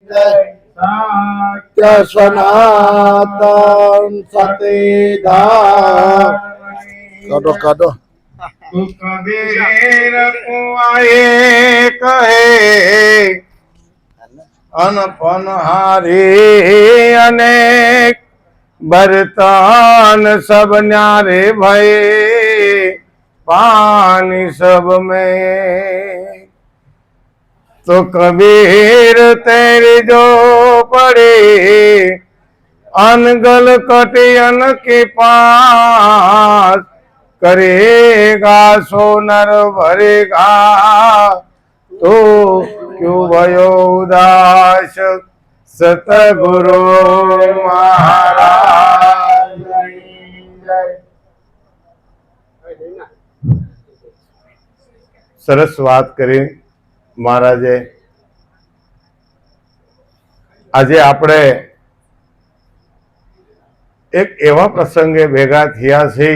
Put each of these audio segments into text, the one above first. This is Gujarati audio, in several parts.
સત્ય સનાતન સતીધા કાઢો કાઢો કબીર કુઆએ કહે અનપન હારી અનેક बर्तन सब न्यारे भये पानी सब में तो कबीर तेरी जो पड़े अनगल कटियन के पास करेगा सोनर भरेगा तो क्यों भयो उदास सतगुरु महाराज। સરસ વાત કરી મહારાજે. આજે આપણે એક એવા પ્રસંગે ભેગા થયા છીએ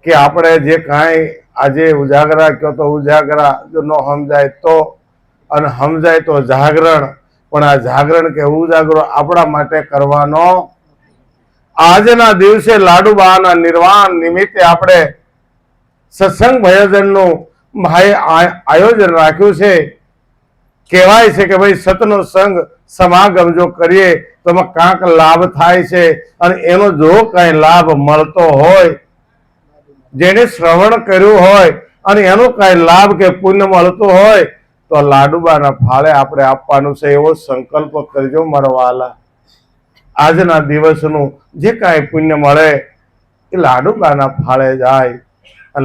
કે આપણે જે કાંઈ આજે ઉજાગરા કહો તો ઉજાગરા જો ન સમજાય તો, અને સમજાય તો જાગરણ, પણ આ જાગરણ કે ઉજાગરો આપણા માટે કરવાનો. આજના દિવસે લાડુબાના નિર્વાણ નિમિત્તે આપણે સત્સંગ ભજનનું આયોજન રાખ્યું છે. કહેવાય છે કે ભાઈ સતનો સંગ સમાગમ જો કરીએ તો એમાં કાંક લાભ થાય છે, અને એનો જો કઈ લાભ મળતો હોય, જેને શ્રવણ કર્યું હોય અને એનો કઈ લાભ કે પુણ્ય મળતું હોય તો લાડુબાના ફાળે આપણે આપવાનું છે. એવો સંકલ્પ કરજો મારા વાલા. આજના દિવસનું જે કાંઈ પુણ્ય મળે એ લાડુબાના ફાળે જાય.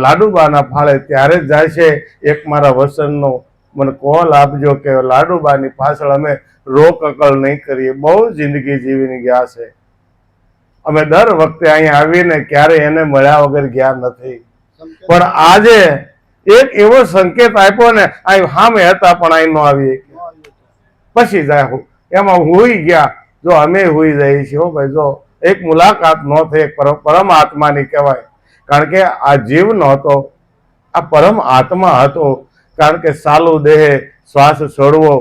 લાડુબાના ફાળે ત્યારે જ જાય છે. એક મારા વસનનો મને કોલ આપજો કે લાડુબાની પાછળ અમે રોકકળ નહીં કરીએ. બહુ જિંદગી જીવીને ગયા છે. અમે દર વખતે અહીંયા આવીને ક્યારે એને મળ્યા વગર ગયા નથી, પણ આજે એક એવો સંકેત આપ્યો ને, અહીં સામે હતા પણ અહીં ન આવીએ, પછી જાય એમાં હુઈ ગયા. જો અમે હુઈ જઈએ છીએ ભાઈ, જો એક મુલાકાત ન થઈ પરમ આત્માની કહેવાય. કારણ કે આ જીવ નહોતો, આ પરમ આત્મા હતો. કારણ કે સાલું દેહે શ્વાસ છોડવો,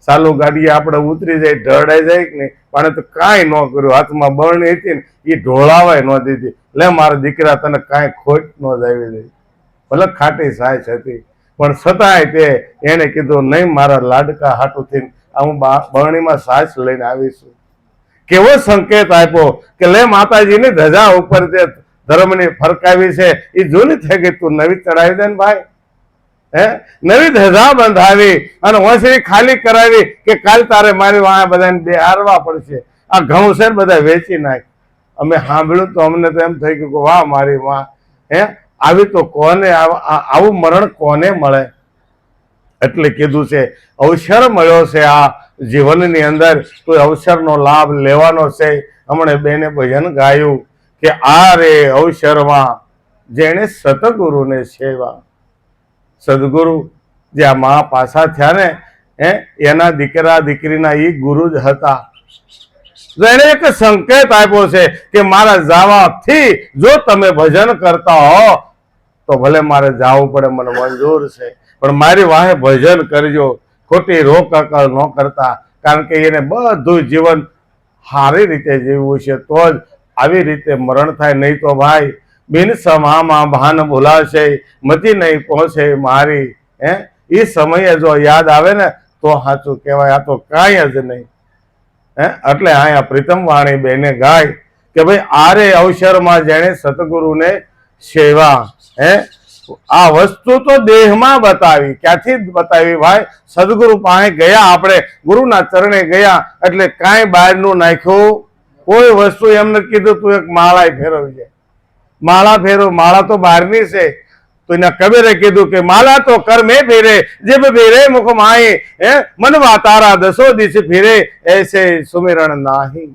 સાલું ગાડીએ આપણે ઉતરી જાય, ઢળાઈ જાય કે નહીં, પણ તો કાંઈ ન કર્યું. હાથમાં બરણી હતી ને એ ઢોળાવાય ન દીધી. લે મારા દીકરા તને કાંઈ ખોટ ન જાવી દે, ભલે ખાટી સાયસ હતી, પણ છતાંય તે એને કીધું નહીં, મારા લાડકા હાટું થઈને હું બરણીમાં સાસ લઈને આવીશું. કેવો સંકેત આપ્યો કે લે માતાજીની ધજા ઉપર જે ધર્મની ફરકાવી છે એ જૂની થઈ ગઈ, તું નવી ચડાવી દે ને ભાઈ. નવી ધજા બંધાવી અને ઓસરી ખાલી કરાવી કે કાલ તારે મારી વાહ બધાને બેહારવા પડશે. આ ઘઉં છે ને બધા વેચી નાખ. અમે સાંભળ્યું તો અમને તો એમ થઈ ગયું કે વાહ મારી વાહ, આવી તો કોને, આવું મરણ કોને મળે. એટલે કીધું છે અવસર મળ્યો છે આ જીવનની અંદર, તો અવસરનો લાભ લેવાનો છે. હમણે બેને ભજન ગાયું કે આ રે અવસરમાં જેને સતગુરુને સેવા. સદગુરુ જે આ મા પાછા થયા ને, એના દીકરા દીકરીના એ ગુરુ જ હતા. એને એક સંકેત આપ્યો છે કે મારા જવાથી જો તમે ભજન કરતા હો તો ભલે મારે જવું પડે, મને મંજૂર છે, પણ મારી વાહે ભજન કરજો. ખોટી રોકકળ ન કરતા. કારણ કે એને બધું જીવન સારી રીતે જીવવું છે તો જ આવી રીતે મરણ થાય. નહીં તો ભાઈ બિન સમામાં ભાન ભૂલાશે, મતી નહીં પહોંચે મારી. એ સમયે જો યાદ આવે ને તો સાચું કહેવાય, આ તો કાંઈ જ નહીં. એટલે અહીંયા પ્રીતમ વાણી બેને ગાય કે ભાઈ આરે અવસરમાં જેણે સતગુરુને સેવા. આ વસ્તુ તો દેહમાં બતાવી. ક્યાંથી બતાવી ભાઈ? સદગુરુ પાસે ગયા, આપણે ગુરુના ચરણે ગયા એટલે કાંઈ બહારનું નાખ્યું કોઈ વસ્તુ એમ નથી કીધું તું એક માળા ફેરવજે, માળા ફેરવ. માળા તો બહારની છે. તો એના કબીરે કીધું કે માલા તો કર મેં ફેરે જેબ ફેરે મુખ માએ, મનવા તારા દસો દિશ ફેરે એસે સુમિરણ નાહી.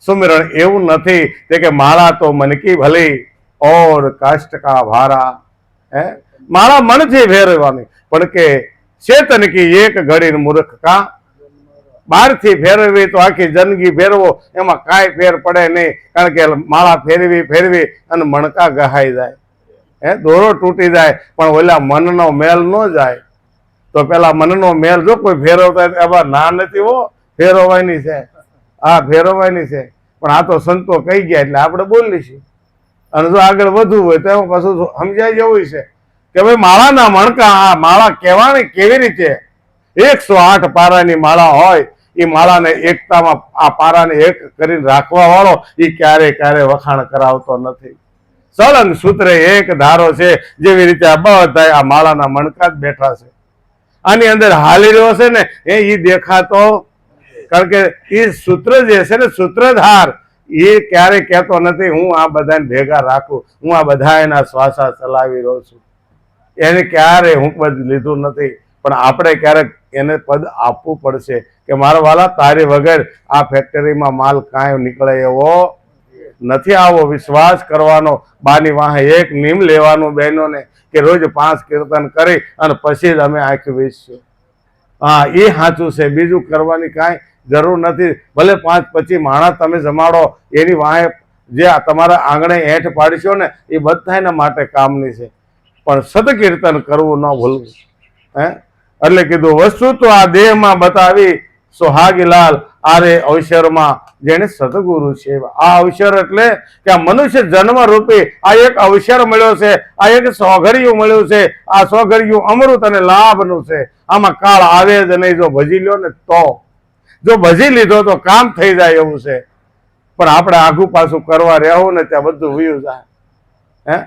સુમિરણ એવું નથી તે કે માળા તો મન કી ભલી ઓર કાષ્ટ કા ભારા. માળા મનથી ફેરવવાની, પણ કે ચેતન કી એક ઘડી મૂર્ખ કા. બહારથી ફેરવી તો આખી જિંદગી ફેરવો એમાં કાંઈ ફેર પડે નહીં. કારણ કે માળા ફેરવી ફેરવી અને મણકા ગહાઈ જાય, દોરો તૂટી જાય, પણ ઓલા મનનો મેલ ન જાય. તો પેલા મનનો મેલ જો કોઈ ફેરવતા એમાં ના નથી હો, ફેરવવાની છે, હા ફેરવવાની છે, પણ આ તો સંતો કહી ગયા એટલે આપણે બોલીશું. અને જો આગળ વધવું હોય તો એમાં પાછું સમજાય જવું છે કે ભાઈ માળાના મણકા, આ માળા કહેવાની કેવી રીતે? 108 પારાની માળા હોય, એ માળાને એકતામાં આ પારાને એક કરીને રાખવા વાળો એ ક્યારે વખાણ કરાવતો નથી. સળંગ સૂત્રે એક ધારો છે, જેવી રીતે આ બધા આ માળાના મણકા જ બેઠા છે. આની અંદર હાલી રહ્યો છે ને એ દેખાતો, કારણ કે એ સૂત્ર જે છે ને સૂત્રધાર, એ ક્યારે કહેતો નથી હું આ બધાને ભેગા રાખું, હું આ બધા એના શ્વાસા ચલાવી રહ્યો છું. એને ક્યારે હું પદ લીધું નથી, પણ આપણે ક્યારેક એને પદ આપવું પડશે કે મારા વાલા તારી વગર આ ફેક્ટરીમાં માલ કાંઈ નીકળે એવો નથી. આવો વિશ્વાસ કરવાનો, બાની વાહે એક નિયમ લેવાનું બહેનોને કે રોજ 5 કીર્તન કરી અને પછી જ અમે આંખ વીસશું. હા એ સાચું છે, બીજું કરવાની કાંઈ જરૂર નથી. ભલે 5 પછી માણસ તમે જમાડો, એની વાહે જે તમારા આંગણે હેઠ પાડશો ને એ બધાના માટે કામની છે, પણ સદકીર્તન કરવું ન ભૂલવું. એટલે કીધું વસ્તુ તો આ દેહમાં બતાવી સોહાગીલાલ આરે અવસરમાં જેને સદગુરુ છે. આ અવસર એટલે કે આ મનુષ્ય જન્મ રૂપી આ એક અવસર મળ્યો છે, આ એક સોઘડિયું મળ્યું છે. આ સોઘડિયું અમૃત અને લાભનું છે. આમાં કાળ આવે જ નહીં. જો ભજી લ્યો ને તો, જો ભજી લીધો તો કામ થઈ જાય એવું છે. પણ આપણે આઘું પાછું કરવા રહેવું ને ત્યાં બધું વયું જાય.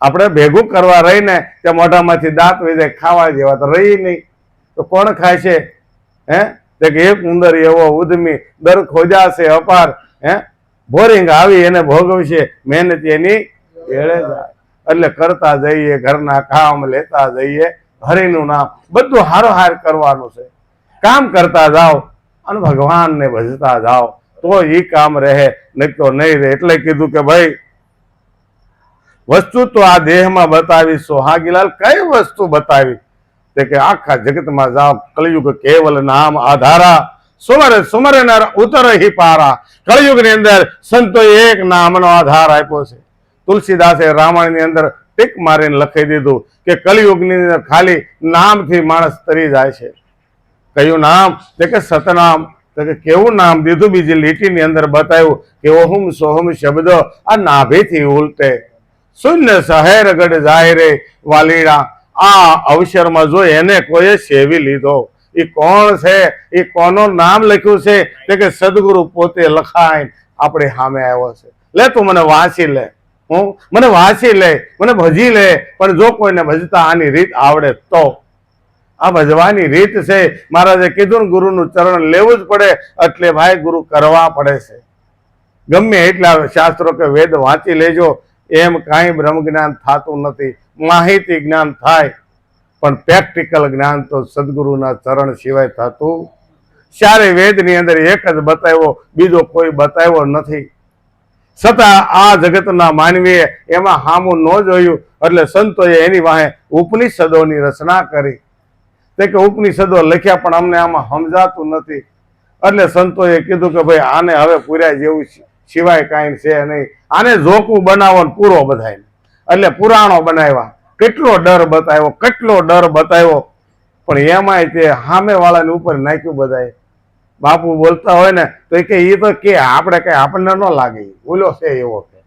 આપણે ભેગું કરવા રહીને ત્યાં મોઢામાંથી દાંત વહી જાય, ખાવા જેવા તો રહી નહીં, તો કોણ ખાય છે? એક ઉંદર એવો ઉદ્યમી દર ખોજાશે અપાર, બોરિંગ આવી એને ભોગવશે, મહેનત એની વેળે જાય. એટલે કરતા જઈએ, ઘરના કામ લેતા જઈએ, હરિનું નામ બધું હારોહાર કરવાનું છે. કામ કરતા જાઓ અને ભગવાનને ભજતા જાઓ તો એ કામ રહે, નહીં તો નહીં રહે. એટલે કીધું કે ભાઈ વસ્તુ તો આ દેહમાં બતાવી સોહાગીલાલ. કઈ વસ્તુ બતાવી? કે આખા જગતમાં જાઓ, કળિયુગ કેવલ નામ આધારા, સુમરે સુમરે નર ઉતર હી પારા. કળિયુગની અંદર સંતોએ એક નામનો આધાર આપ્યો છે. તુલસીદાસે રામાયણની અંદર ટીક મારીને લખી દીધું કે કળિયુગની અંદર ખાલી નામથી માણસ તરી જાય છે. કયું નામ? કે સતનામ. તો કે કેવું નામ દીધું? બીજી લીટીની અંદર બતાવ્યું કે ઓહમ સોહમ શબ્દ આ નાભીથી ઉલટે, શૂન્ય શહેર ગઢ જાય રે વાલીડા. આ અવસરમાં જો એને કોઈ સેવી લીધો, એ કોણ છે? એ કોનું નામ લખ્યું છે? કે સદગુરુ પોતે લખાય આપણે સામે આવ્યો છે. લે તું મને વાંચી લે, મને વાંચી લે, મને ભજી લે. પણ જો કોઈને ભજતા આની રીત આવડે તો. આ ભજવાની રીત છે. મહારાજે કીધું ને ગુરુનું ચરણ લેવું જ પડે. એટલે ભાઈ ગુરુ કરવા પડે છે. ગમે એટલા શાસ્ત્રો કે વેદ વાંચી લેજો, એમ કાંઈ બ્રહ્મ જ્ઞાન થતું નથી. માહિતી જ્ઞાન થાય, પણ પ્રેક્ટિકલ જ્ઞાન તો સદગુરુના ચરણ સિવાય થતું. ચારે વેદની અંદર એક જ બતાવ્યો, બીજો કોઈ બતાવ્યો નથી. છતાં આ જગતના માનવીએ એમાં હામું ન જોયું, એટલે સંતોએ એની વાહે ઉપનિષદોની રચના કરી. તે કે ઉપનિષદો લખ્યા પણ અમને આમાં સમજાતું નથી. એટલે સંતોએ કીધું કે ભાઈ આને હવે પૂર્યા જેવું સિવાય કાંઈ છે નહીં, આને જોકું બનાવો ને પૂરો બધાય. એટલે પુરાણો બનાવ્યા. કેટલો ડર બતાવ્યો, કેટલો ડર બતાવ્યો, પણ એમાંય તે સામે વાળાની ઉપર નાખ્યું બધાએ. બાપુ બોલતા હોય ને તો એ તો કે આપણે કઈ આપણને ન લાગે, બોલ્યો છે એવો કે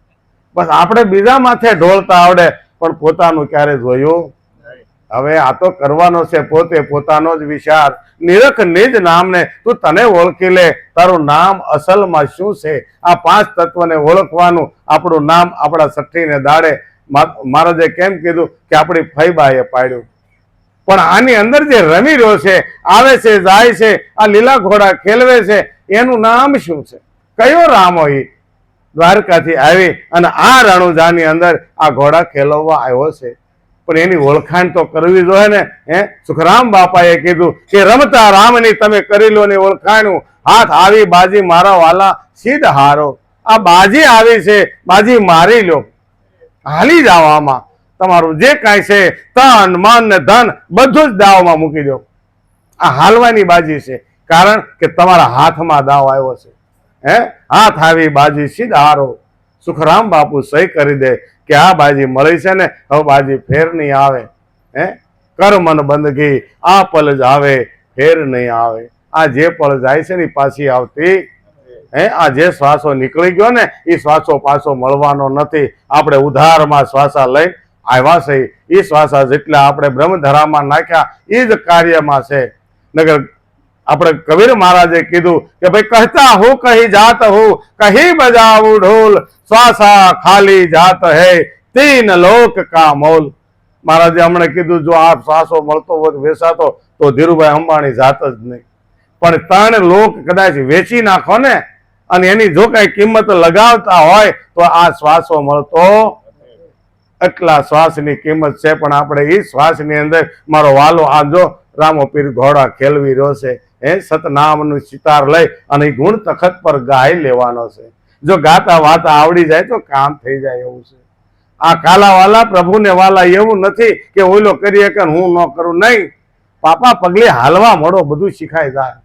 બસ આપણે બીજા માથે ઢોળતા આવડે, પણ પોતાનું ક્યારે જોયું? હવે આ તો કરવાનો છે પોતે પોતાનો જ વિચાર. નિરખ નિજ નામને તું તને ઓળખી લે, તારું નામ અસલમાં શું છે? આ 5 તત્વને ઓળખવાનું આપણું નામ આપણા સઠ્ઠીને દાડે મહારાજે કેમ કીધું કે આપણી ફૈબાએ પાડ્યું. પણ આની અંદર જે રમી રહ્યો છે, આવે છે, જાય છે, આ લીલા ઘોડા ખેલવે છે, એનું નામ શું છે? કયો રામ હોય? દ્વારકાથી આવી અને આ રણુજાની અંદર આ ઘોડા ખેલવવા આવ્યો છે, પણ એની ઓળખાણ તો કરવી જોઈએ ને. સુખરામ બાપાએ કીધું કે રમતા રામની તમે કરી લો ને ઓળખાણું. હાથ આવી બાજી મારા વાલા સીધ હારો. આ બાજી આવી છે, બાજી મારી લો, હાલી જાઓ. આમાં તમારું જે કાંઈ છે તન મન ને ધન બધું જ દાવમાં મૂકી દો. આ હાલવાની બાજી છે, કારણ કે તમારા હાથમાં દાવ આવ્યો છે. હાથ આવી બાજી સીધ હારો. સુખરામ બાપુ સહી કરી દે કે આ બાજી મળી છે ને, હવે બાજી ફેર નહીં આવે. કર મન બંદગી, આ પલ જ આવે ફેર નહીં આવે. આ જે પળ જાય છે ને એ પાછી આવતી આ જે શ્વાસો નીકળી ગયો ને એ શ્વાસો પાછો મળવાનો નથી. આપણે ઉધારમાં શ્વાસા લઈ આવ્યા છે, એ શ્વાસા જેટલા આપણે બ્રહ્મધરામાં નાખ્યા એ જ કાર્યમાં છે. નગર આપણે કબીર મહારાજે કીધું કે ભાઈ કહેતા હું કહી જાત હું, કહી બજાવું ઢોલ, શ્વાસા ખાલી જાત હૈ તીન લોક કા મોલ. મહારાજે હમણાં કીધું જો આ શ્વાસો મળતો હોય વેચાતો તો ધીરુભાઈ અંબાણી જાત જ નહીં. પણ 3 લોક કદાચ વેચી નાખો ને અને એની જો કઈ કિંમત લગાવતા હોય તો આ શ્વાસો મળતો. એટલા શ્વાસની કિંમત છે. પણ આપણે એ શ્વાસની અંદર મારો વાલો આ જો રામો પીર ઘોડા ખેલવી રહ્યો છે, સતનામનું સિતાર લઈ અને એ ગુણ તખત પર ગાઈ લેવાનો છે. જો ગાતા વાતા આવડી જાય તો કામ થઈ જાય એવું છે. આ કાલા વાલા પ્રભુને વાલા એવું નથી કે ઓલો કરીએ કે હું ન કરું. નહીં, પાપા પગલે હાલવા મળો, બધું શીખાય જાય.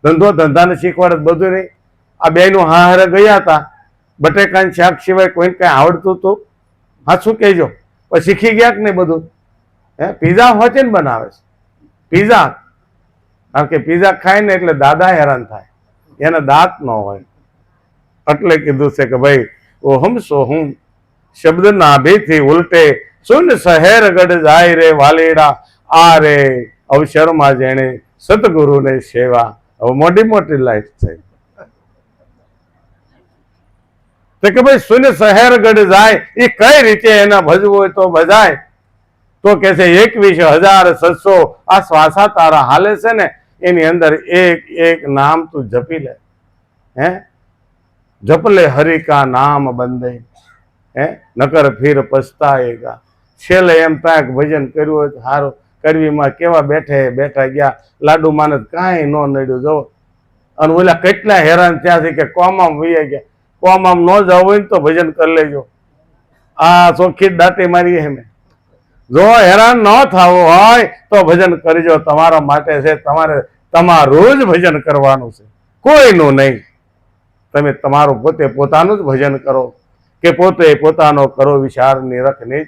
ધંધો ધંધાને શીખવાડે બધું નહીં. આ બેનું હારે ગયા હતા, બટેકાની શાક સિવાય કોઈને કઈ આવડતું હતું? હા, શું કહેજો? પછી શીખી ગયા કે નહીં બધું? પીઝા હોચે ને બનાવે છે પીઝા. કારણ કે પીઝા ખાય ને એટલે દાદા હેરાન થાય, એને દાંત ન હોય. એટલે કીધું છે કે ભાઈ ઓહમ સોહમ શબ્દ નાભીથી ઉલટે, સુન શહેર ગઢ જાય રે વાલેડા, આ રે અવસરમાં જેણે સતગુરુને સેવા. હવે મોટી મોટી લાઈફ થઈ તો કે ભાઈ સુન શહેર ગઢ જાય, એ કઈ રીતે એના ભજવું હોય તો ભજાય. તો કે છે 21,700 આ શ્વાસા તારા હાલે છે ને એની અંદર એક એક નામ તું જપી લે. જપલે હરિ કા નામ બંદે, નકર ફીર પછતાએગા. છેલ્લે એમ થાય કે ભજન કર્યું હોય તો સારું. કરવીમાં કેવા બેઠા ગયા, લાડુ માને કાંઈ ન નડ્યું. જો અને ઓલા કેટલા હેરાન થયા છે કે કોમામ વૈયા ગયા. કોમામ ન જવું હોય ને તો ભજન કરી લેજો. આ ચોખ્ખી દાંતી મારી હે. જો હેરાન ન થવું હોય તો ભજન કરજો. તમારા માટે છે, તમારે તમારું જ ભજન કરવાનું છે, કોઈનું નહીં. તમે તમારું પોતે પોતાનું જ ભજન કરો કે પોતે પોતાનો કરો વિચાર નિરખની.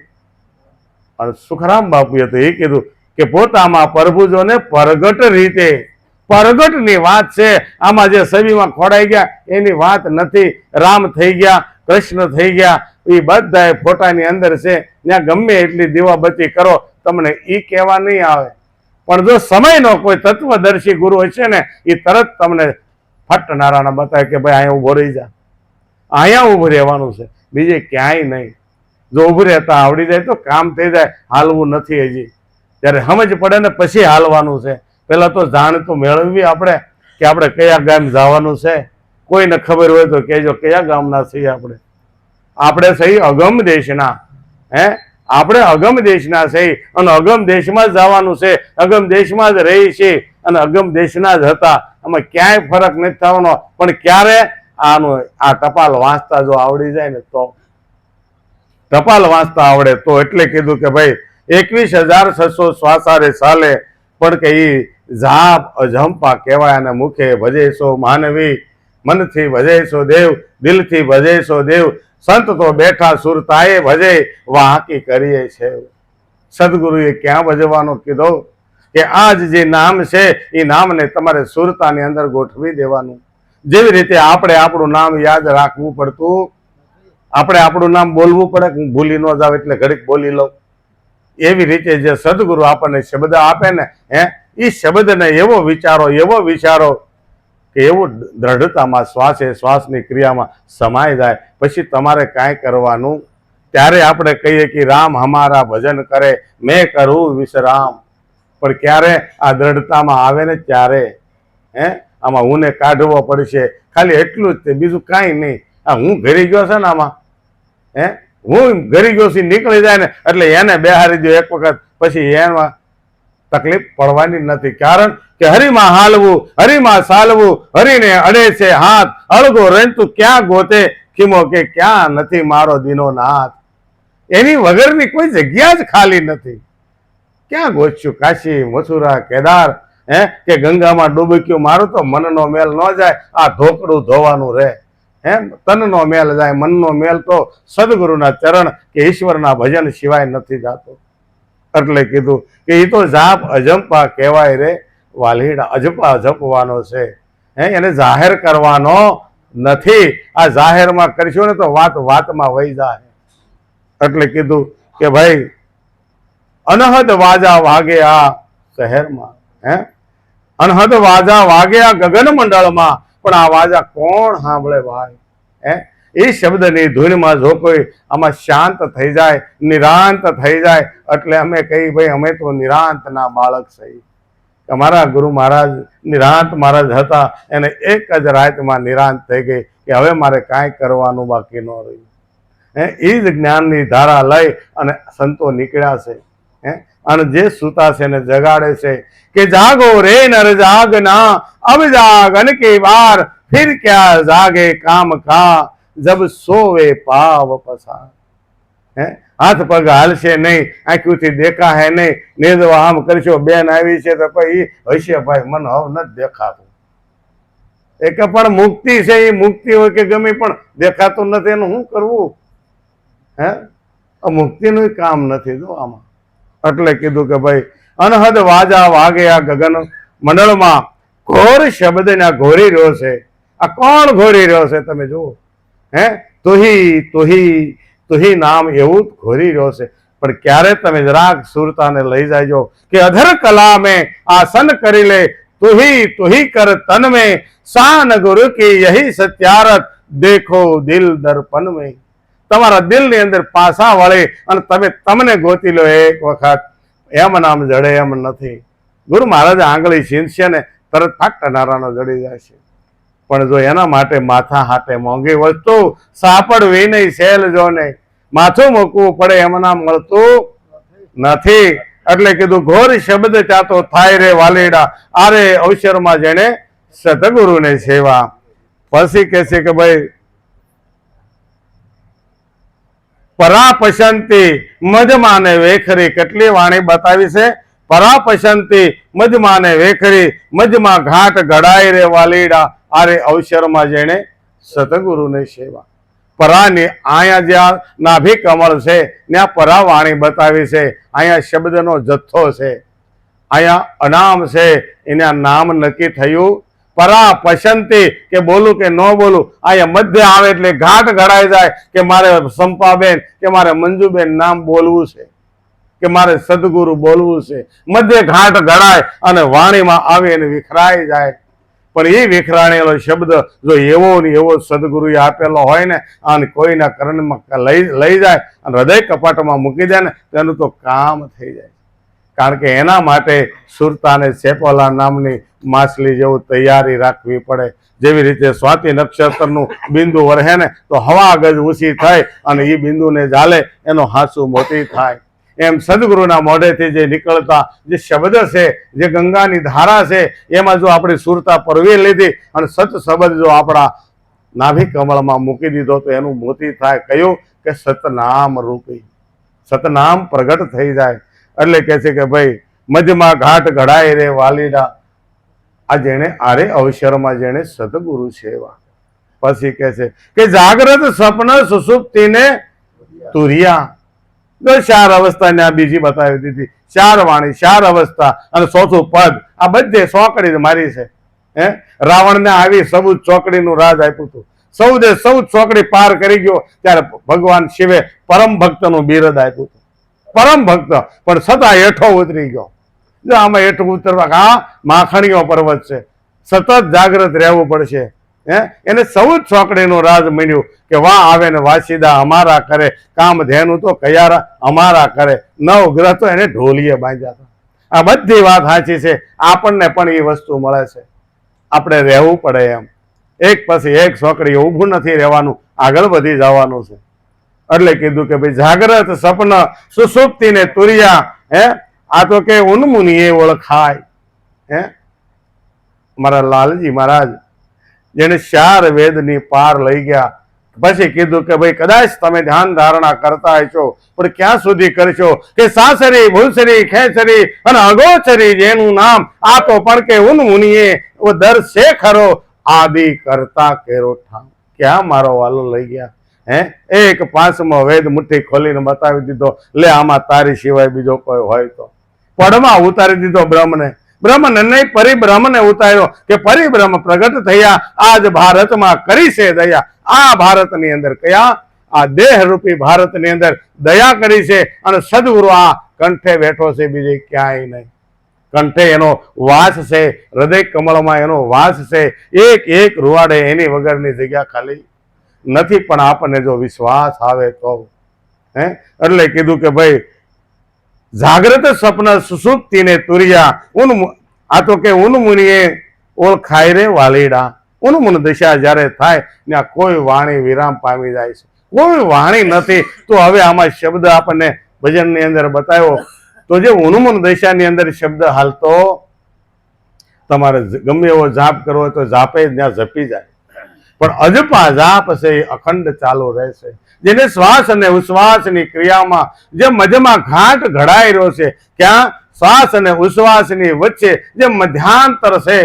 અને સુખરામ બાપુએ તો એ કીધું કે પોતામાં પ્રભુજોને પ્રગટ રીતે, પ્રગટની વાત છે. આમાં જે છબીમાં ખોડાઈ ગયા એની વાત નથી. રામ થઈ ગયા, કૃષ્ણ થઈ ગયા, એ બધા ફોટાની અંદર છે. ત્યાં ગમે એટલી દીવાબત્તી કરો તમને એ કહેવા નહીં આવે. પણ જો સમયનો કોઈ તત્વદર્શી ગુરુ હશે ને એ તરત તમને ફટ નારાયણ બતાવે કે ભાઈ અહીંયા ઉભો રહી જા, અહીંયા ઉભું રહેવાનું છે, બીજે ક્યાંય નહીં. જો ઉભું રહેતા આવડી જાય તો કામ થઈ જાય. હાલવું નથી હજી, ત્યારે સમજ પડે ને પછી હાલવાનું છે. પેલા તો જાણ તો મેળવવી આપણે કે આપણે કયા ગામ જવાનું છે. કોઈને ખબર હોય તો કહેજો કયા ગામના છીએ આપણે. આપણે સહી અગમ દેશના, આપણે અગમ દેશના છે અને અગમ દેશમાં જ જવાનું છે. અગમ દેશમાં જ રહી છે અને અગમ દેશના જ હતા. આમાં ક્યાંય ફરક નથી થવાનો. પણ ક્યારે આનું આ ટપાલ વાંચતા જો આવડી જાય ને તો, ટપાલ વાંચતા આવડે તો. એટલે કીધું કે ભાઈ 21,600 શ્વાસારે ચાલે પણ કે ઈ જાપ અજંપા કહેવાય. અને મુખે ભજેશો માનવી, મનથી ભજેશો દેવ, દિલથી ભજેશો દેવ. સંત તો બેઠા સુરતાએ ભજે, વાંકી કરીએ છે. સદગુરુએ ક્યાં ભજવાનો કીધો કે આજ જે નામ છે એ નામને તમારે સુરતાની અંદર ગોઠવી દેવાનું. જેવી રીતે આપણે આપણું નામ યાદ રાખવું પડતું, આપણે આપણું નામ બોલવું પડે. હું ભૂલી ન જાવ એટલે ઘડીક બોલી લઉં. એવી રીતે જે સદગુરુ આપણને શબ્દ આપે ને એ શબ્દને એવો વિચારો કે એવું દ્રઢતામાં શ્વાસે શ્વાસની ક્રિયામાં સમાઈ જાય. પછી તમારે કાંઈ કરવાનું. ત્યારે આપણે કહીએ કે રામ હમારા ભજન કરે, મેં કરું વિશ્રામ. પણ ક્યારે આ દ્રઢતામાં આવે ને ત્યારે આમાં હુંને કાઢવો પડશે. ખાલી એટલું જ તે, બીજું કાંઈ નહીં. આ હું ઘરી ગયો છે ને આમાં, હું ઘરી ગયો છું નીકળી જાય ને એટલે એને બેહારી દો એક વખત, પછી એમાં તકલીફ પડવાની નથી. કારણ કે હરિમાં હાલવું, હરિમાં ચાલવું, હરિને અડે છે હાથ, અળગો રંતું ક્યાં ગોતે, ખીમો કે ક્યાં નથી મારો દીનો નાથ. એની વગરની કોઈ જગ્યા જ ખાલી નથી. ક્યાં ગોચ્યું કાશી, મથુરા, કેદાર, કે ગંગામાં ડૂબક્યું મારું તો મનનો મેલ ન જાય. આ ધોકડું ધોવાનું રહે. તનનો મેલ જાય, મનનો મેલ તો સદગુરુના ચરણ કે ઈશ્વરના ભજન સિવાય નથી જાતો. એટલે કીધું કે એ તો જાપ અજંપા કહેવાય રે વાલીડા, અજંપા અજંપવાનો છે, એને જાહેર કરવાનો નથી. આ જાહેરમાં કરશો ને તો વાત વાતમાં વહી જાય. એટલે કીધું કે ભાઈ અનહદ વાજા વાગે આ શહેરમાં, અનહદ વાજા વાગે આ ગગન મંડળમાં, પણ આ વાજા કોણ સાંભળે ભાઈ? એ શબ્દની ધૂનમાં જો કોઈ આમાં શાંત થઈ જાય, નિરાંત થઈ જાય, એટલે અમે કહી ભાઈ અમે તો નિરાંતના બાળક છીએ. અમારા ગુરુ મહારાજ નિરાંત મહારાજ હતા, એને એક જ રાતમાં નિરાંત થઈ ગઈ કે હવે મારે કાંઈ કરવાનું બાકી ન રહ્યું. એ જ જ્ઞાનની ધારા લઈ અને સંતો નીકળ્યા છે. અને જે સૂતા છે એને જગાડે છે કે જાગો રે નર જાગના, અબ જાગન કે બાર, ફિર ક્યા જાગે કામ કા, જબ સોવે પાવ પસાર. હાથ પગ હાલશે નહીં, આંખોથી દેખા હે નહીં, નેદવા આમ કરશો, બેન આવી છે તો પછી હશે ભાઈ મને હવે નથી દેખાતું. એ કે પણ મુક્તિ છે, એ મુક્તિ હોય કે ગમે પણ દેખાતું નથી, એનું શું કરવું? મુક્તિનું કામ નથી જો આમાં. એટલે કીધું કે ભાઈ અનહદ વાજા વાગે આ ગગન મંડળમાં, ઘોર શબ્દના ઘોરી રહ્યો છે. આ કોણ ઘોરી રહ્યો છે તમે જુઓ? તુહી નામ એવું જ ઘોરી રહ્યો છે. પણ ક્યારે તમે જરાક સુરતાને લઈ જાયજો કે અધર કલા મેં આસન કરી લે, તુહી કર તન મેં શાન ગુરુ કી યહી સત્યારત, દેખો દિલ દર્પણ મેં. તમારા દિલની અંદર પાસા વળે અને તમે તમને ગોતી લો એક વખત. એમ નામ જડે એમ નથી. ગુરુ મહારાજ આંગળી છીનશે ને તરત ફાટનારાનો જડી જાય છે. પણ જો એના માટે માથા હાથે મોંઘી વસ્તુ સાપડવી નહીં, સેલ જો નહીં, માથું મૂકવું પડે એમ નામ મળતું નથી. એટલે કીધું ઘોર શબ્દ ત્યાં તો થાય રે વાલીડા, આરે અવસરમાં જેને સતગુરુને સેવા. પછી કહે છે કે ભાઈ પરાપશંતી મજમાને વેખરી, કેટલી વાણી બતાવી છે. પરાપશંતી મજમાને વેખરી, મજમાં ઘાટ ઘડાય રે વાલીડા, આરે અવસરમાં જેને સતગુરુને સેવા. પરાની અહીંયા જ્યાં નાભી કમળ છે ત્યાં પરા વાણી બતાવી છે. અહીંયા શબ્દનો જથ્થો છે, અહીંયા અનામ છે, એના નામ નક્કી થયું. પરા પસંતી કે બોલું કે ન બોલું, અહીંયા મધ્ય આવે એટલે ઘાટ ઘડાઈ જાય કે મારે સંપાબેન કે મારે મંજુબેન નામ બોલવું છે, કે મારે સદગુરુ બોલવું છે. મધ્ય ઘાટ ઘડાય અને વાણીમાં આવે અને વિખરાઈ જાય. પણ એ વિખરાણેલો શબ્દ જો એવો ને એવો સદગુરુએ આપેલો હોય ને અને કોઈના કર્ણમાં લઈ જાય અને હૃદય કપાટમાં મૂકી દે ને, તેનું તો કામ થઈ જાય. કારણ કે એના માટે સુરતાને સેપોલા નામની માછલી જેવું તૈયારી રાખવી પડે. જેવી રીતે સ્વાતિ નક્ષત્રનું બિંદુ વરહે ને તો હવા ગજ ઊંચી થાય અને એ બિંદુને ઝાલે એનો હાસુ મોતી થાય. એમ સદગુરુના મોઢેથી જે નીકળતા જે શબ્દ છે, જે ગંગાની ધારા છે, એમાં જો આપણી સુરતા પરવી લીધી અને સત શબ્દ જો આપણા નાભી કમળમાં મૂકી દીધો તો એનું મોતી થાય. કયું કે સતનામ રૂપી, સતનામ પ્રગટ થઈ જાય. એટલે કે છે કે ભાઈ મધ્યમાં ઘાટ ઘડાય રે વાલીડા, આ જેને આરે અવસરમાં જેને સદગુરુ સેવા. પછી કે છે કે જાગ્રત સ્વપ્ન સુષુપ્તિને તુરિયા. જો 4 અવસ્થા ને આ બીજી બતાવી દીધી. 4 વાણી, 4 અવસ્થા અને 100 પદ, આ બધે ચોકડી મારી છે. રાવણને આવી 14 ચોકડીનું રાજ આપ્યું હતું. 14 ચોકડી પાર કરી ગયો ત્યારે ભગવાન શિવે પરમ ભક્તનું બિરદ આપ્યું હતું. પરમ ભક્ત, પણ છતાં હેઠો ઉતરી ગયો. જો આમાં હેઠું ઉતરવા આ માખણીઓ પર્વત છે, સતત જાગ્રત રહેવું પડશે. એને 14 ચોકડીનું રાજ મળ્યું કે વાહ આવે ને વાસીદા અમારા કરે, કામ ધેનું તો કયારા અમારા કરે, 9 ગ્રહ તો એને ઢોલીએ બાંધ્યા હતા. આ બધી વાત સાચી છે. આપણને પણ એ વસ્તુ મળે છે, આપણે રહેવું પડે એમ. એક પછી એક ચોકડી ઊભું નથી રહેવાનું, આગળ વધી જવાનું છે. એટલે કીધું કે ભાઈ જાગ્રત સપન સુષુપ્તિ ને તુરિયા. આ તો કે ઉન્મુનિએ ઓળખાય. મારા લાલજી મહારાજ જેને 4 વેદની પાર લઈ ગયા. પછી કીધું કે ભાઈ કદાચ તમે ધ્યાન ધારણા કરતા હશો, પણ ક્યાં સુધી કરશો કે સાસરી ભૂસરી ખેસરી અને અગોચરી જેનું નામ, આ તો પણ કે ઉન્મુનિએ દર છે ખરો, આદિ કરતા કેરો ઠામ. ક્યાં મારો વાલો લઈ ગયા? હે એક પાંચમો વેદ મુઠ્ઠી ખોલીને બતાવી દીધો, લે આમાં તારી સિવાય બીજો કોઈ હોય તો. પડમાં ઉતારી દીધો બ્રહ્મને, બ્રહ્મને નહીં પરિબ્રહ્મને ઉતાર્યો કે પરિબ્રહ્મ પ્રગટ થયા, આજ ભારતમાં કરી છે દયા. આ ભારતની અંદર કયા, આ દેહરૂપી ભારતની અંદર દયા કરી છે. અને સદગુરુ આ કંઠે બેઠો છે, બીજે ક્યાંય નહીં. કંઠે એનો વાસ છે, હૃદય કમળમાં એનો વાસ છે. એક એક રૂવાડે એની વગરની જગ્યા ખાલી નથી. પણ આપણને જો વિશ્વાસ આવે તો એટલે કીધું કે ભાઈ જાગ્રત સ્વપ્ન સુસુપ્તિને તુર્યા આ તો કે ઉન્મુનિએ ઓળખાય રે વાલીડા. ઉન્મુન દશા જ્યારે થાય ત્યાં કોઈ વાણી વિરામ પામી જાય છે, કોઈ વાણી નથી. તો હવે આમાં શબ્દ આપણને ભજનની અંદર બતાવ્યો. તો જે ઉન્મુન દશાની અંદર શબ્દ હાલતો, તમારે ગમે એવો જાપ કરવો હોય તો જાપે ત્યાં જપી જાય. પણ અજપા જાપ છે એ અખંડ ચાલુ રહેશે. જેને શ્વાસ અને ઉશ્વાસની ક્રિયામાં જે મધ્યમાં ઘાટ ઘડાઈ રહ્યો છે, ક્યાં શ્વાસ અને ઉશ્વાસની વચ્ચે જે મધ્યાંતર છે,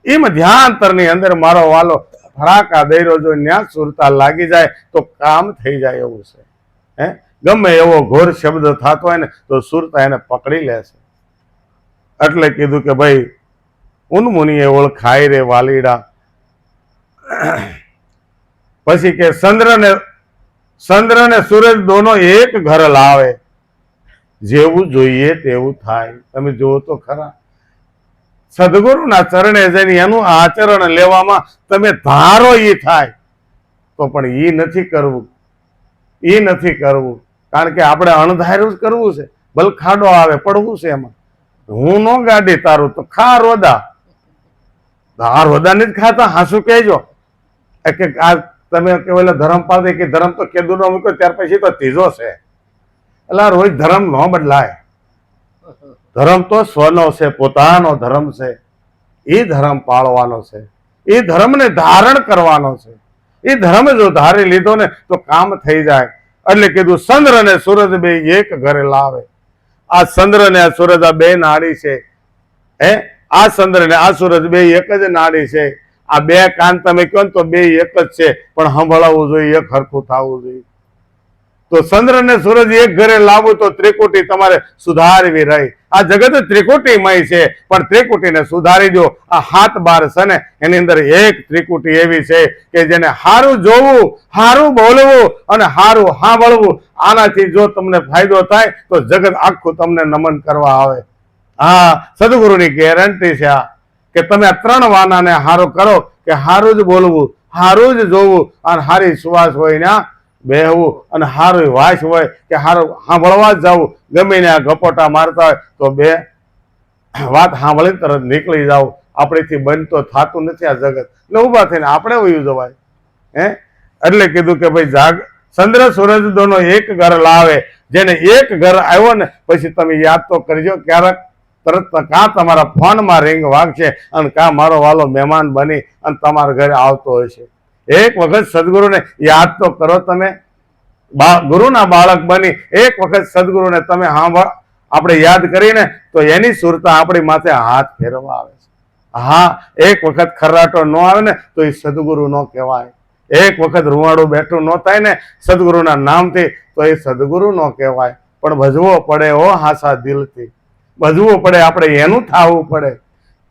એ મધ્યાંતરની અંદર મારો વાલો ફડાકા દઈ રહ્યો, જો ન્યા સુરતા લાગી જાય તો કામ થઈ જાય એવું છે. ગમે એવો ઘોર શબ્દ થતો હોય ને તો સુરતા એને પકડી લેશે. એટલે કીધું કે ભાઈ ઉન્મુનિએ ઓળખાય રે વાલીડા. પછી કે ચંદ્ર ને સૂરજ દોનો એક ઘર લાવે, જેવું જોઈએ તેવું થાય. તમે જુઓ તો ખરા, સદગુરુના ચરણે જઈને એનું આચરણ લેવામાં તમે ધારો ઈ થાય, તો પણ ઈ નથી કરવું, ઈ નથી કરવું. કારણ કે આપણે અણધાર્યું જ કરવું છે. ભલે ખાડો આવે પડવું છે એમાં, હું નો ગાડી તારું તો ખા રોદા, આ રોદાને જ ખાતા હાસુ કહેજો કે આ તમે કેવલ ધર્મ પાડે કે ધર્મ તો કેદુ નો મૂક્યો ત્યાર પછી તો ત્રીજો છે. એટલે રોજ ધર્મ ન બદલાય. ધર્મ તો સ્વનો છે, પોતાનો ધર્મ છે. એ ધર્મ પાળવાનો છે, એ ધર્મને ધારણ કરવાનો છે. એ ધર્મ જો ધારી લીધો ને તો કામ થઈ જાય. એટલે કીધું ચંદ્ર અને સૂરજ બે એક ઘરે લાવે. આ ચંદ્ર ને આ સૂરજ આ બે નાડી છે. આ ચંદ્ર ને આ સૂરજ બે એક જ નાડી છે. આ બે કાન તમે કહો ને તો બે એક જ છે, પણ સંભળાવવું જોઈએ, એક હરખું થવું જોઈએ. તો ચંદ્ર ને સૂરજ એક ઘરે લાવવું તો ત્રિકુટી તમારે સુધારવી રહી. આ જગત ત્રિકુટીમય છે, પણ ત્રિકુટીને સુધારી દો. આ હાથ બાર છે ને એની અંદર એક ત્રિકુટી એવી છે કે જેને હારું જોવું, હારું બોલવું અને હારું સાંભળવું, આનાથી જો તમને ફાયદો થાય તો જગત આખું તમને નમન કરવા આવે. હા, સદગુરુની ગેરંટી છે આ કે તમે આ ત્રણ વાનાને હારું કરો કે હારું જ બોલવું, હારું જ જોવું અને હારી સુવાસ હોય ને બેહવું અને હારું વાસ હોય કે હારું સાંભળવા જ જવું. ગમે ને આ ગપોટા મારતા હોય તો બે વાત સાંભળીને તરત નીકળી જાવ. આપણેથી બંધ તો થતું નથી આ જગત. એટલે ઊભા થઈને આપણે વયું જવાય. એટલે કીધું કે ભાઈ ચંદ્ર સૂરજ દોનો એક ઘર લાવે. જેને એક ઘર આવ્યો ને પછી તમે યાદ તો કરજો, ક્યારેક તરત કાં તમારા ફોનમાં રિંગ વાગશે અને કાં મારો વાલો મહેમાન બની અને તમારા ઘરે આવતો હશે. એક વખત સદગુરુને યાદ તો કરો. તમે ગુરુના બાળક બની એક વખત સદગુરુને તમે આપણે યાદ કરીને તો એની સુરતા આપણી માથે હાથ ફેરવવા આવે છે. હા, એક વખત ખર્રાટો ન આવે ને તો એ સદગુરુ ન કહેવાય. એક વખત રૂવાડું બેઠું ન થાય ને સદગુરુના નામથી તો એ સદગુરુ ન કહેવાય. પણ ભજવો પડે હો, હાસા દિલથી ભજવું પડે. આપણે એનું થવું પડે.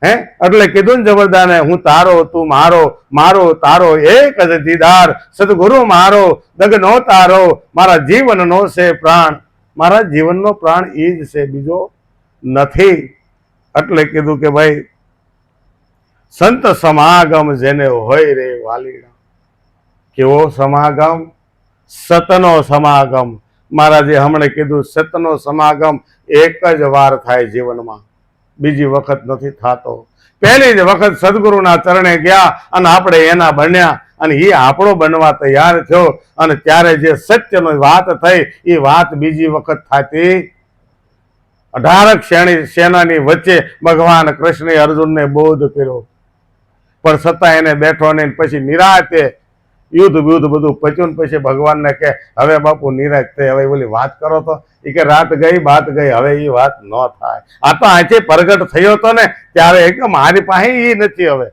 એટલે કીધું ને જબરદાને, હું તારો તું મારો, મારો તારો એક જ દીદાર, સદગુરુ મારો દગનો તારો, મારા જીવનનો છે પ્રાણ. મારા જીવનનો પ્રાણ એ જ છે, બીજો નથી. એટલે કીધું કે ભાઈ સંત સમાગમ જેને હોય રે વાલીડા. કેવો સમાગમ? સતનો સમાગમ. મહારાજે હમણાં કીધું સતનો સમાગમ એક જ વાર થાય જીવનમાં, બીજી વખત નથી થતો. પહેલી જ વખત સદગુરુના ચરણે ગયા અને આપણે એના બન્યા અને એ આપણો બનવા તૈયાર થયો. અને ત્યારે જે સત્યની વાત થઈ એ વાત બીજી વખત થતી. 18 સેનાની વચ્ચે ભગવાન કૃષ્ણે અર્જુનને બોધ કર્યો, પણ છતાં એને બેઠો નહીં. પછી નિરાતે યુદ્ધ બધું પચ્યું. પછી ભગવાનને કે હવે બાપુ નિરાશ થઈ, હવે બોલી વાત કરો તો. એ કે રાત ગઈ બાત ગઈ, હવે એ વાત ન થાય. આ તો અહીંથી પ્રગટ થયો હતો ને ત્યારે એક મારી પાસે એ નથી. હવે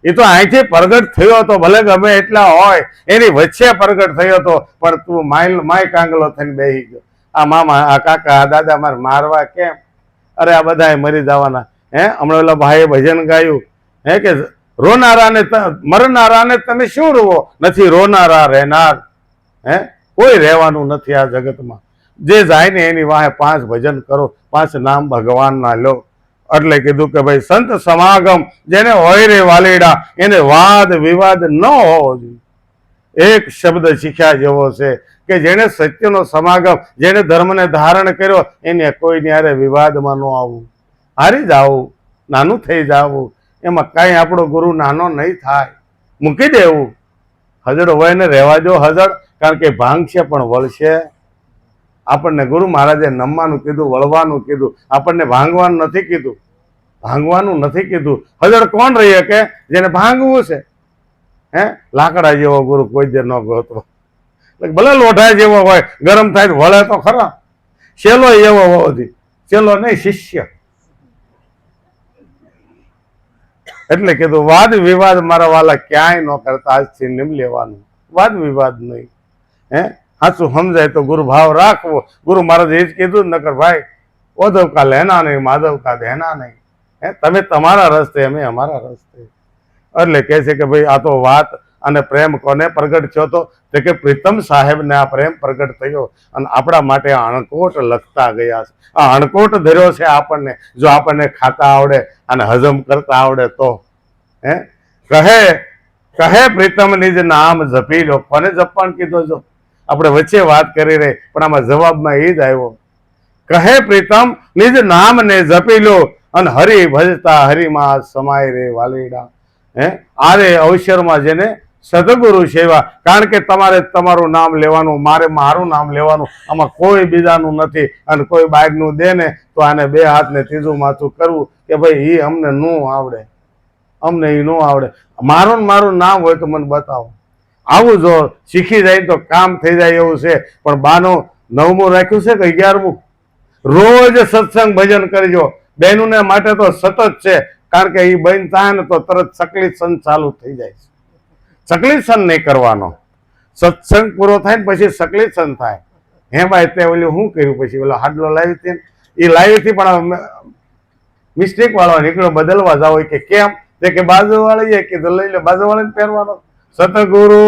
એ તો અહીંથી પ્રગટ થયો હતો, ભલે ગમે એટલા હોય એની વચ્ચે પ્રગટ થયો હતો, પણ તું માય કાંગલો થઈને બેસી ગયો. આ મામા, આ કાકા, આ દાદા મારે મારવા કેમ? અરે આ બધા મરી જવાના. હમણાં ઓલા ભાઈએ ભજન ગાયું કે રોનારાને મરનારાને તમે શું રોવો? નથી રોનારા રહેનાર. કોઈ રહેવાનું નથી આ જગતમાં. જે જાય ને એની વાહે 5 ભજન કરો, 5 નામ ભગવાનના લો. એટલે કીધું કે ભાઈ સંત સમાગમ જેને હોય રે વાલીડા, એને વાદ વિવાદ ન હોવો જોઈએ. એક શબ્દ શીખ્યા જેવો છે કે જેને સત્યનો સમાગમ, જેને ધર્મને ધારણ કર્યો, એને કોઈને હારે વિવાદમાં ન આવવું, હારી જાવું, નાનું થઈ જાવું. એમાં કાંઈ આપણો ગુરુ નાનો નહીં થાય, મૂકી દેવું. હજડ હોય ને રહેવા જો હજડ, કારણ કે ભાંગશે પણ વળશે. આપણને ગુરુ મહારાજે નમવાનું કીધું, વળવાનું કીધું, આપણને ભાંગવાનું નથી કીધું, ભાંગવાનું નથી કીધું. હજડ કોણ રહી શકે? જેને ભાંગવું છે. લાકડા જેવો ગુરુ કોઈ દે ન ગોતો. ભલે લોઢા જેવો હોય, ગરમ થાય વળે તો ખરા. છેલ્લો એવો હોવો જોઈએ, છેલ્લો નહીં, શિષ્ય. એટલે કીધું વાદ વિવાદ મારા વાલા ક્યાંય ન કરતા, આજથી નિમ લેવાનું. વાદ વિવાદ નહીં. સાચું સમજાય તો ગુરુ ભાવ રાખવો. ગુરુ મહારાજ એ જ કીધું, નકર ભાઈ ઓધવ કા લેના નહીં, માધવ કા દેના નહીં. તમે તમારા રસ્તે, અમે અમારા રસ્તે. એટલે કહે છે કે ભાઈ આ તો વાત અને પ્રેમ કોને પ્રગટ થયો હતો? તો કે પ્રીતમ સાહેબને આ પ્રેમ પ્રગટ થયો અને આપણા માટે અણકોટ લખતા ગયા છે. આ અણકોટ ધર્યો છે આપણને. જો આપણને ખાતા આવડે અને હજમ કરતા આવડે તો. કહે પ્રીતમ નિજ નામ જપી લો. કોને જપવાનું કીધો? જો આપણે વચ્ચે વાત કરી રહી, પણ આમાં જવાબમાં એ જ આવ્યો. કહે પ્રીતમ નિજ નામ ને જપી લો, અને હરિ ભજતા હરિમાં સમાય રે વાલીડા. આરે અવસરમાં જેને સદગુરુ સેવા. કારણ કે તમારે તમારું નામ લેવાનું, મારે મારું નામ લેવાનું. આમાં કોઈ બીજાનું નથી. અને કોઈ બાયરનું દે ને તો આને 2 હાથને ત્રીજું માથું કરવું કે ભાઈ એ અમને ન આવડે, અમને એ ન આવડે. મારું નામ હોય તો મને બતાવો. આવું જો શીખી જાય તો કામ થઈ જાય એવું છે. પણ 9મું રાખ્યું છે કે 11મું? રોજ સત્સંગ ભજન કરજો. બહેનોને માટે તો સતત છે. કારણ કે એ બંધ થાય ને તો તરત સકલી સન ચાલુ થઈ જાય છે. સકલી સન નહીં કરવાનો. સત્સંગ પૂરો થાય ને પછી સકલી સન થાય. ભાઈ તે ઓલું શું કર્યું? પછી ઓલો હાડલો લાવી હતી, એ લાવી હતી પણ મિસ્ટેક વાળો નીકળ્યો, બદલવા જાવ કે કેમ? તે કે બાજુ વાળી કીધું લઈ લે, બાજુ વાળાને પહેરવાનો. સતગુરુ